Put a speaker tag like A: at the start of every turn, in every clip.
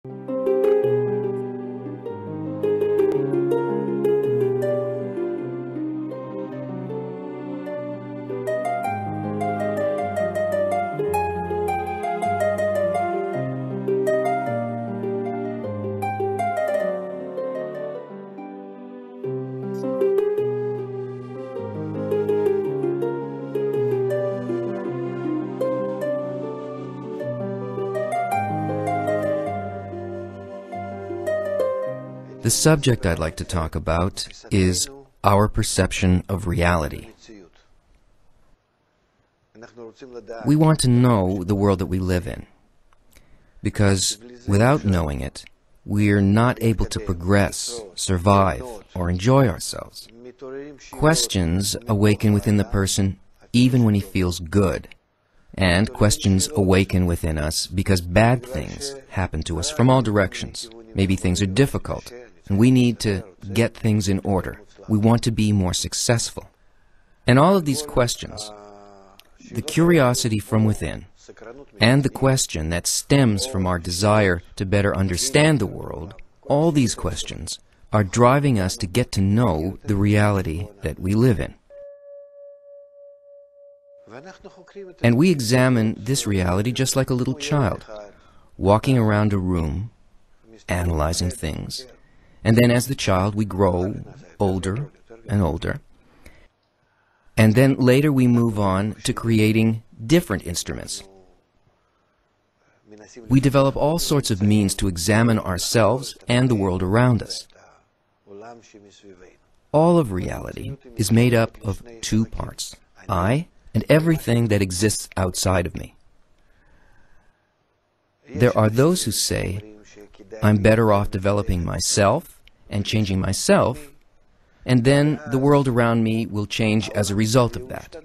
A: The subject I'd like to talk about is our perception of reality. We want to know the world that we live in, because without knowing it, we're not able to progress, survive, or enjoy ourselves. Questions awaken within the person even when he feels good, and questions awaken within us because bad things happen to us from all directions. Maybe things are difficult, and we need to get things in order. We want to be more successful. And all of these questions, the curiosity from within, and the question that stems from our desire to better understand the world, all these questions are driving us to get to know the reality that we live in. And we examine this reality just like a little child, walking around a room, analyzing things. And then as the child, we grow older and older. And then later we move on to creating different instruments. We develop all sorts of means to examine ourselves and the world around us. All of reality is made up of two parts, I and everything that exists outside of me. There are those who say, I'm better off developing myself and changing myself, and then the world around me will change as a result of that.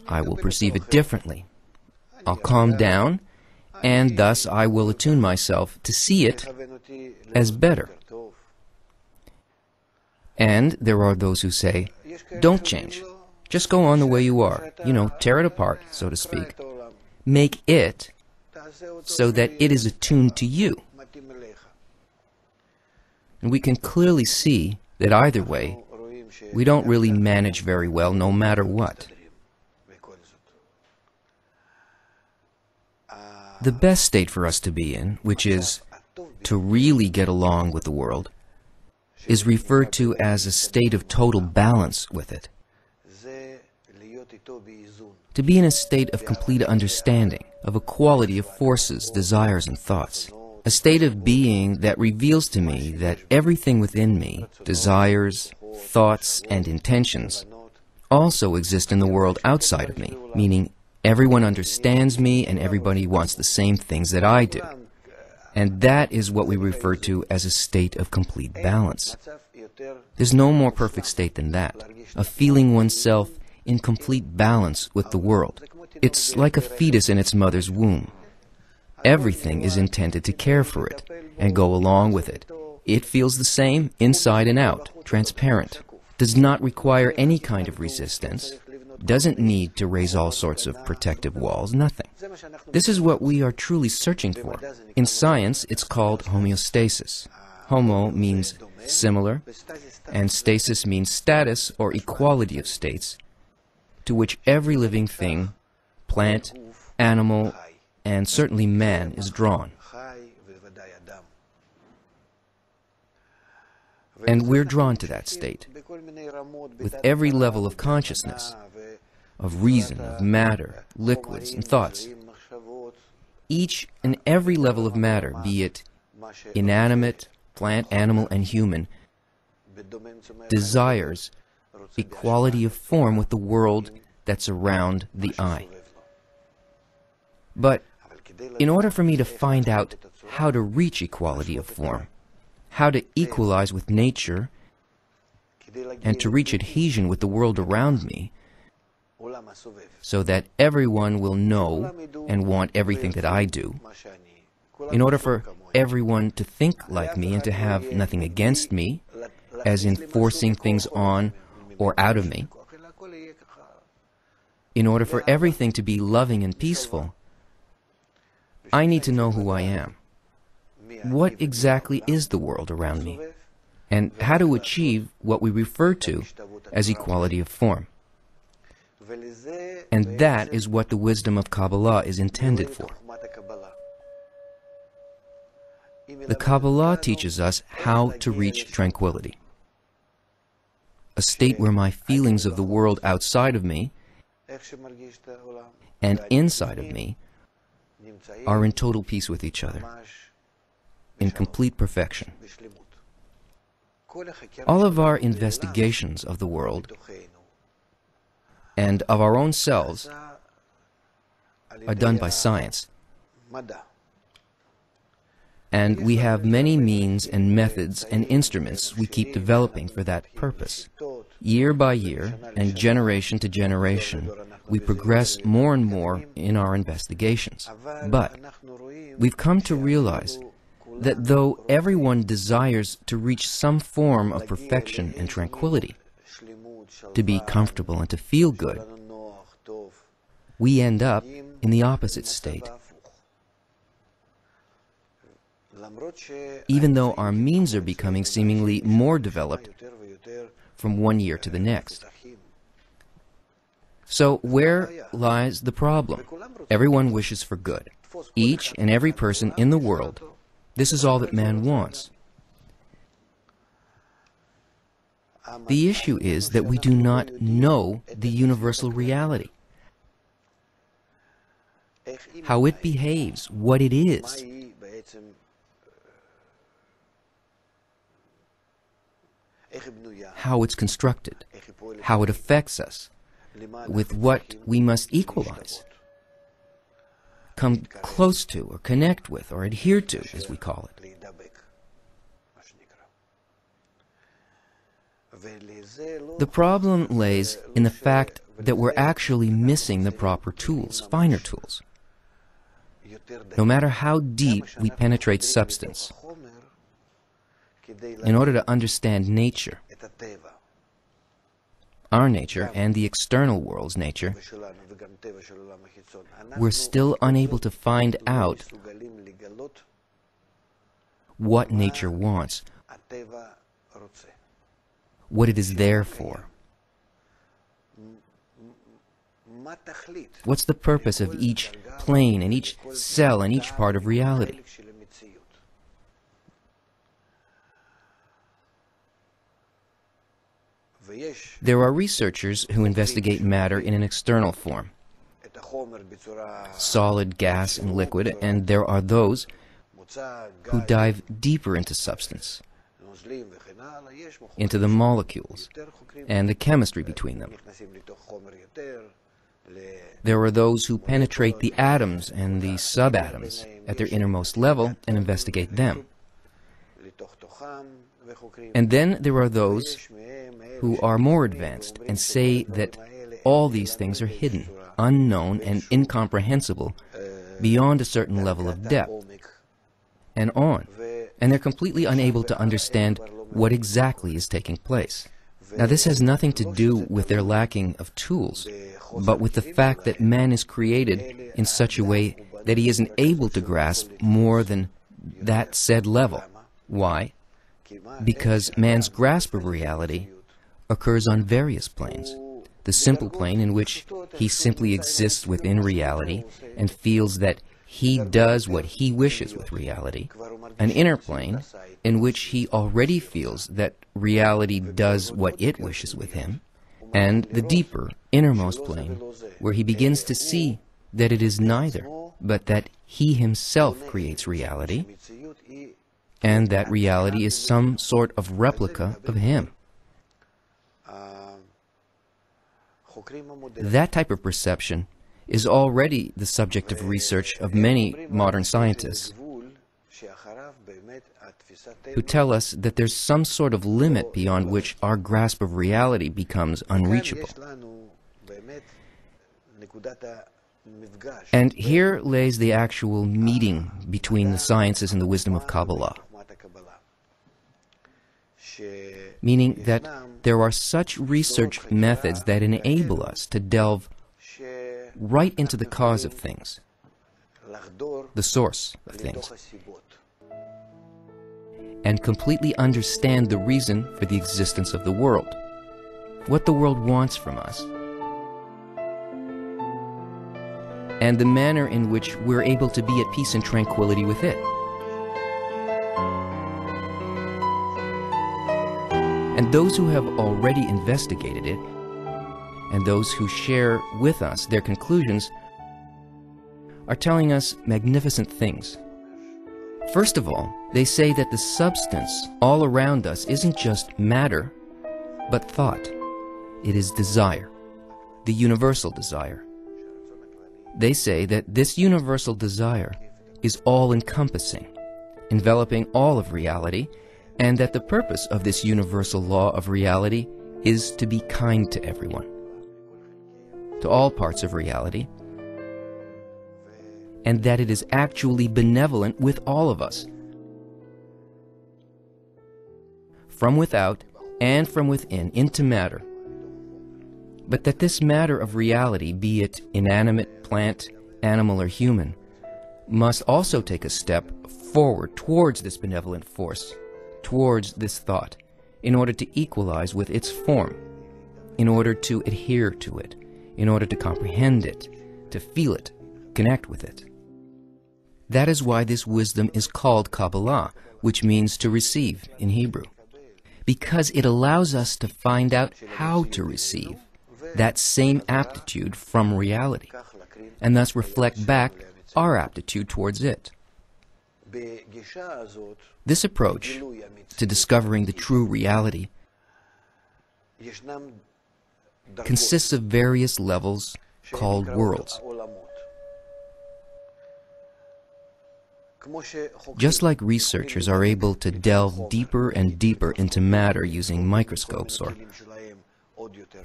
A: I will perceive it differently. I'll calm down, and thus I will attune myself to see it as better. And there are those who say, don't change. Just go on the way you are. Tear it apart, so to speak. Make it so that it is attuned to you. And we can clearly see that either way, we don't really manage very well no matter what. The best state for us to be in, which is to really get along with the world, is referred to as a state of total balance with it. To be in a state of complete understanding, of equality of forces, desires, and thoughts. A state of being that reveals to me that everything within me, desires, thoughts, and intentions, also exist in the world outside of me, meaning everyone understands me and everybody wants the same things that I do. And that is what we refer to as a state of complete balance. There's no more perfect state than that, of feeling oneself in complete balance with the world. It's like a fetus in its mother's womb. Everything is intended to care for it and go along with it. It feels the same inside and out, transparent, does not require any kind of resistance, doesn't need to raise all sorts of protective walls, nothing. This is what we are truly searching for. In science, it's called homeostasis. Homo means similar, and stasis means status or equality of states, to which every living thing, plant, animal, and certainly man is drawn. And we're drawn to that state, with every level of consciousness, of reason, of matter, liquids, and thoughts. Each and every level of matter, be it inanimate, plant, animal, and human, desires equality of form with the world that's around the I. But in order for me to find out how to reach equality of form, how to equalize with nature, and to reach adhesion with the world around me, so that everyone will know and want everything that I do, in order for everyone to think like me and to have nothing against me, as in forcing things on or out of me, in order for everything to be loving and peaceful, I need to know who I am. what exactly is the world around me, and how to achieve what we refer to as equality of form. And that is what the wisdom of Kabbalah is intended for. The Kabbalah teaches us how to reach tranquility, a state where my feelings of the world outside of me and inside of me are in total peace with each other, in complete perfection. All of our investigations of the world and of our own selves are done by science. And we have many means and methods and instruments we keep developing for that purpose. Year by year and generation to generation, we progress more and more in our investigations. But we've come to realize that though everyone desires to reach some form of perfection and tranquility, to be comfortable and to feel good, we end up in the opposite state. Even though our means are becoming seemingly more developed from one year to the next. So where lies the problem? Everyone wishes for good. Each and every person in the world. This is all that man wants. The issue is that we do not know the universal reality, how it behaves, what it is. How it's constructed, how it affects us, with what we must equalize, come close to, or connect with, or adhere to, as we call it. The problem lays in the fact that we're actually missing the proper tools, finer tools. No matter how deep we penetrate substance, in order to understand nature, our nature and the external world's nature, we're still unable to find out what nature wants, what it is there for. What's the purpose of each plane and each cell and each part of reality? There are researchers who investigate matter in an external form, solid, gas, and liquid, and there are those who dive deeper into substance, into the molecules and the chemistry between them. There are those who penetrate the atoms and the subatoms at their innermost level and investigate them. And then there are those who are more advanced and say that all these things are hidden, unknown, and incomprehensible beyond a certain level of depth, and on. And they're completely unable to understand what exactly is taking place. Now, this has nothing to do with their lacking of tools, but with the fact that man is created in such a way that he isn't able to grasp more than that said level. Why? Because man's grasp of reality occurs on various planes. The simple plane in which he simply exists within reality and feels that he does what he wishes with reality. An inner plane in which he already feels that reality does what it wishes with him. And the deeper, innermost plane where he begins to see that it is neither, but that he himself creates reality, and that reality is some sort of replica of him. That type of perception is already the subject of research of many modern scientists who tell us that there's some sort of limit beyond which our grasp of reality becomes unreachable. And here lays the actual meeting between the sciences and the wisdom of Kabbalah. Meaning that there are such research methods that enable us to delve right into the cause of things, the source of things. and completely understand the reason for the existence of the world, what the world wants from us, and the manner in which we're able to be at peace and tranquility with it. And those who have already investigated it, and those who share with us their conclusions, are telling us magnificent things. First of all, they say that the substance all around us isn't just matter, but thought. It is desire, the universal desire. They say that this universal desire is all-encompassing, enveloping all of reality, and that the purpose of this universal law of reality is to be kind to everyone, to all parts of reality, and that it is actually benevolent with all of us, from without and from within into matter, but that this matter of reality, be it inanimate, plant, animal, or human, must also take a step forward towards this benevolent force, towards this thought, in order to equalize with its form, in order to adhere to it, in order to comprehend it, to feel it, connect with it. That is why this wisdom is called Kabbalah, which means to receive in Hebrew, because it allows us to find out how to receive that same aptitude from reality, and thus reflect back our aptitude towards it. This approach to discovering the true reality consists of various levels called worlds. Just like researchers are able to delve deeper and deeper into matter using microscopes, or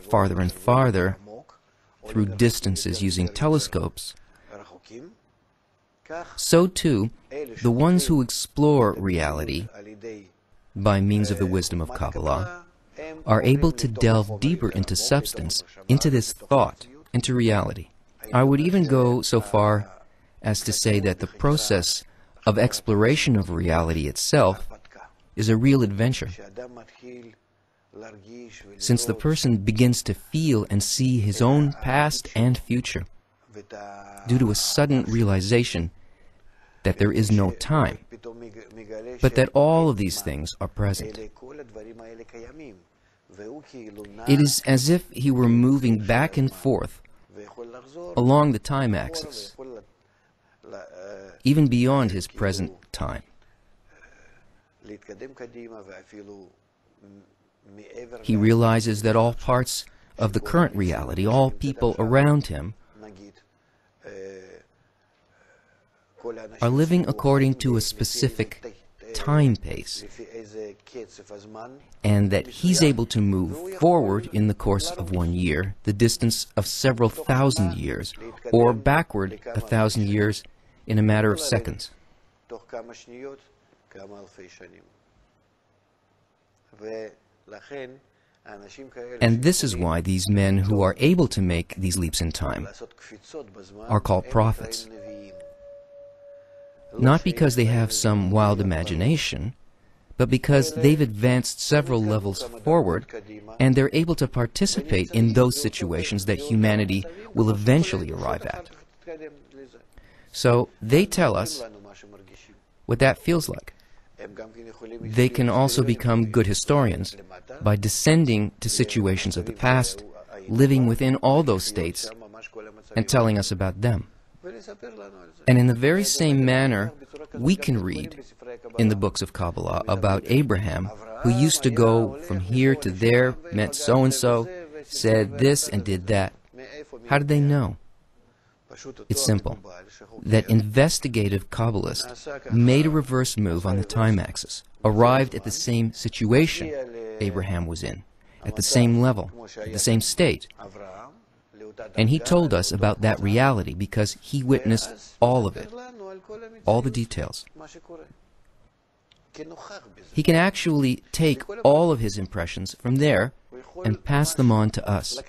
A: farther and farther through distances using telescopes, so too, the ones who explore reality by means of the wisdom of Kabbalah are able to delve deeper into substance, into this thought, into reality. I would even go so far as to say that the process of exploration of reality itself is a real adventure, since the person begins to feel and see his own past and future due to a sudden realization that there is no time, but that all of these things are present. It is as if he were moving back and forth along the time axis, even beyond his present time. He realizes that all parts of the current reality, all people around him, are living according to a specific time pace, and that he's able to move forward in the course of 1 year, the distance of several thousand years, or backward 1,000 years in a matter of seconds. And this is why these men who are able to make these leaps in time are called prophets. Not because they have some wild imagination, but because they've advanced several levels forward, and they're able to participate in those situations that humanity will eventually arrive at. So they tell us what that feels like. They can also become good historians by descending to situations of the past, living within all those states, and telling us about them. And in the very same manner, we can read in the books of Kabbalah about Abraham, who used to go from here to there, met so-and-so, said this and did that. How did they know? It's simple. That investigative Kabbalist made a reverse move on the time axis, arrived at the same situation Abraham was in, at the same level, at the same state. And he told us about that reality because he witnessed all of it, all the details. He can actually take all of his impressions from there and pass them on to us.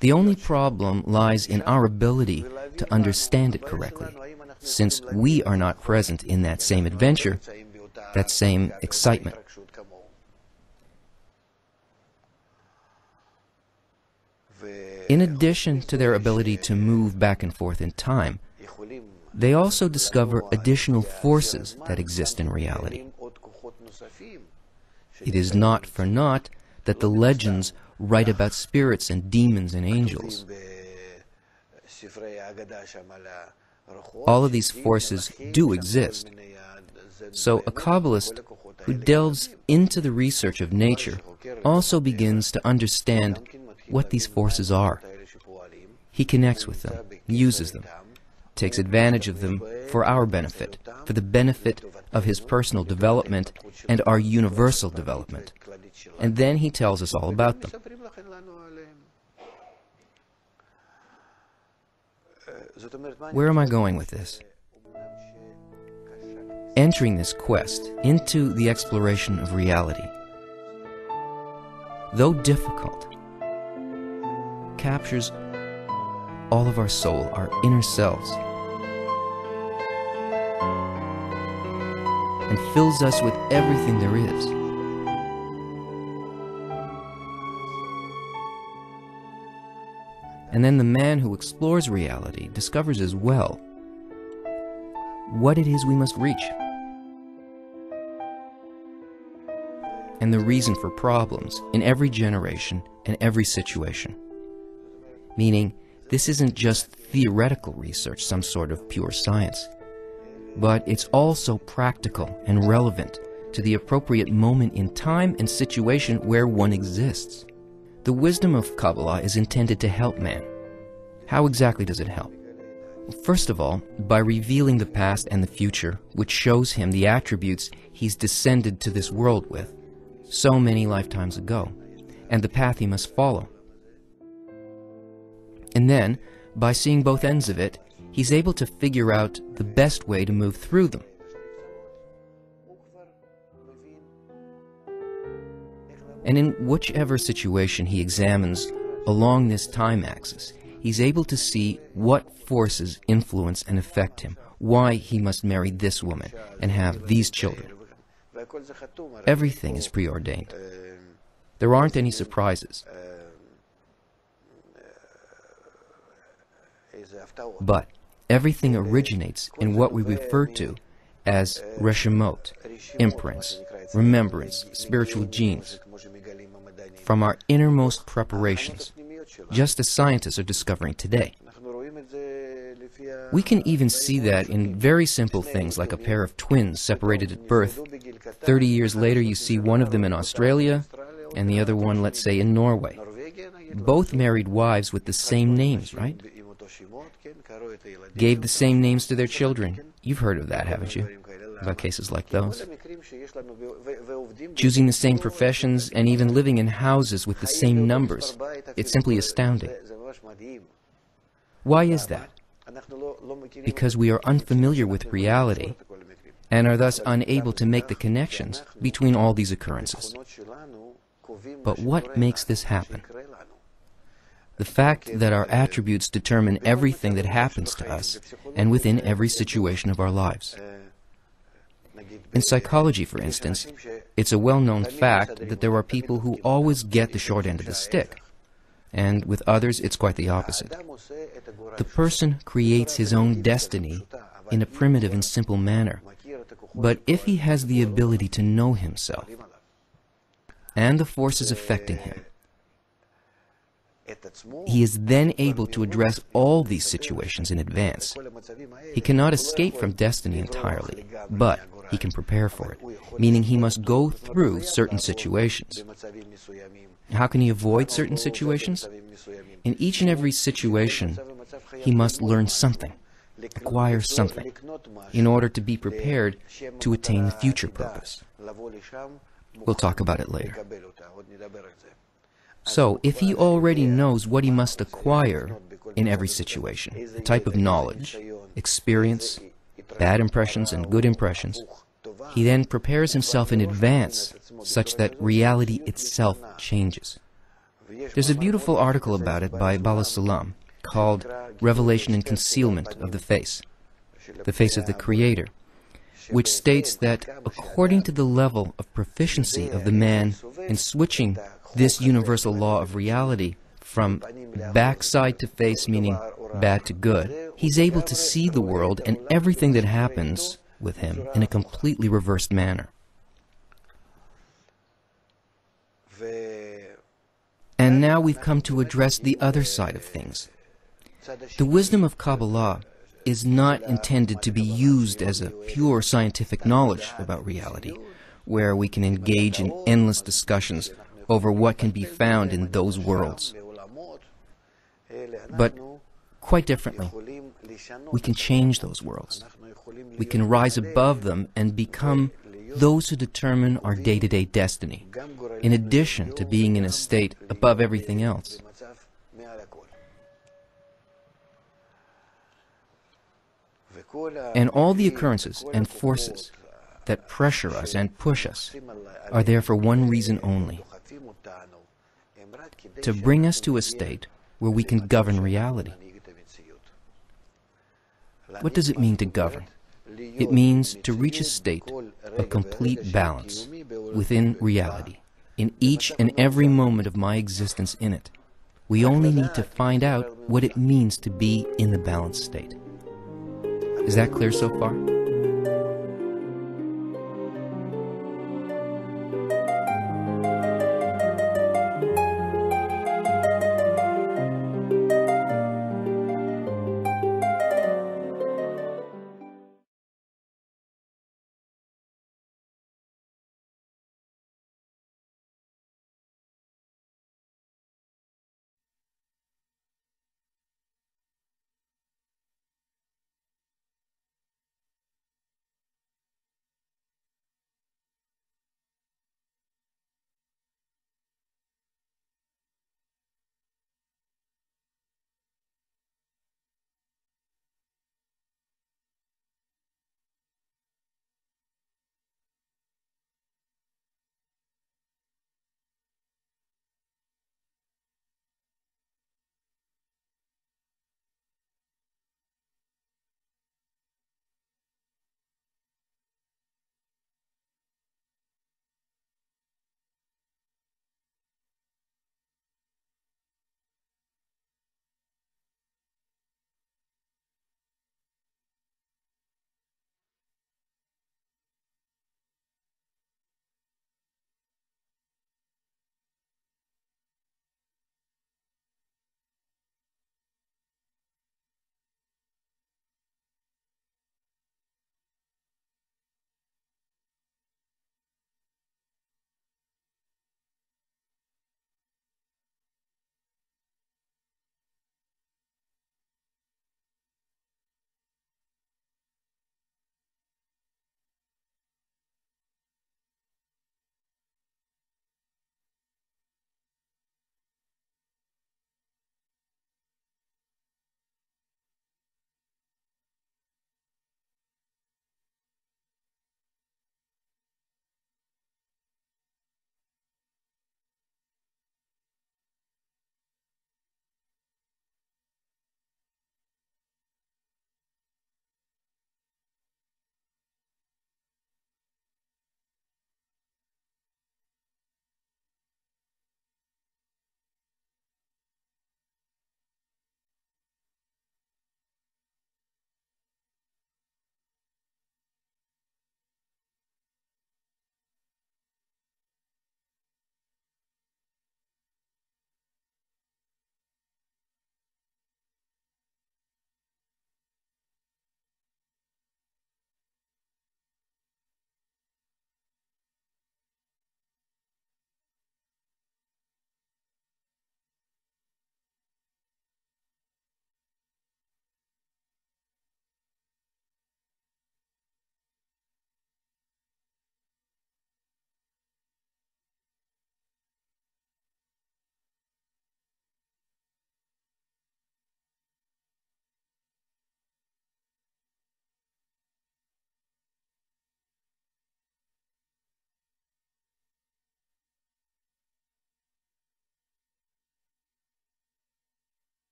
A: The only problem lies in our ability to understand it correctly, since we are not present in that same adventure, that same excitement. In addition to their ability to move back and forth in time, they also discover additional forces that exist in reality. It is not for naught that the legends write about spirits and demons and angels. All of these forces do exist. So a Kabbalist who delves into the research of nature also begins to understand what these forces are. He connects with them, uses them, takes advantage of them for our benefit, for the benefit of his personal development and our universal development. And then he tells us all about them. Where am I going with this? Entering this quest into the exploration of reality, though difficult, captures all of our soul, our inner selves, and fills us with everything there is. And then the man who explores reality discovers as well what it is we must reach, and the reason for problems in every generation and every situation. Meaning, this isn't just theoretical research, some sort of pure science, but it's also practical and relevant to the appropriate moment in time and situation where one exists. The wisdom of Kabbalah is intended to help man. How exactly does it help? First of all, by revealing the past and the future, which shows him the attributes he's descended to this world with so many lifetimes ago, and the path he must follow. And then, by seeing both ends of it, he's able to figure out the best way to move through them. And in whichever situation he examines along this time axis, he's able to see what forces influence and affect him, why he must marry this woman and have these children. Everything is preordained. There aren't any surprises. But everything originates in what we refer to as reshemot, imprints, remembrance, spiritual genes, from our innermost preparations, just as scientists are discovering today. We can even see that in very simple things like a pair of twins separated at birth. 30 years later you see one of them in Australia and the other one, let's say, in Norway. Both married wives with the same names, right? Gave the same names to their children. You've heard of that, haven't you? About cases like those. Choosing the same professions and even living in houses with the same numbers. It's simply astounding. Why is that? Because we are unfamiliar with reality and are thus unable to make the connections between all these occurrences. But what makes this happen? The fact that our attributes determine everything that happens to us and within every situation of our lives. In psychology, for instance, it's a well-known fact that there are people who always get the short end of the stick, and with others it's quite the opposite. The person creates his own destiny in a primitive and simple manner, but if he has the ability to know himself and the forces affecting him, he is then able to address all these situations in advance. He cannot escape from destiny entirely, but he can prepare for it, meaning he must go through certain situations. How can he avoid certain situations? In each and every situation, he must learn something, acquire something, in order to be prepared to attain the future purpose. We'll talk about it later. So, if he already knows what he must acquire in every situation, the type of knowledge, experience, bad impressions and good impressions, he then prepares himself in advance such that reality itself changes. There's a beautiful article about it by Bala Salam called Revelation and Concealment of the Face of the Creator. which states that according to the level of proficiency of the man in switching this universal law of reality from backside to face, meaning bad to good, he's able to see the world and everything that happens with him in a completely reversed manner. And now we've come to address the other side of things. The wisdom of Kabbalah is not intended to be used as a pure scientific knowledge about reality, where we can engage in endless discussions over what can be found in those worlds. But quite differently, we can change those worlds. We can rise above them and become those who determine our day-to-day destiny, in addition to being in a state above everything else. And all the occurrences and forces that pressure us and push us are there for one reason only: to bring us to a state where we can govern reality. What does it mean to govern? It means to reach a state of complete balance within reality, in each and every moment of my existence in it. We only need to find out what it means to be in the balanced state. Is that clear so far?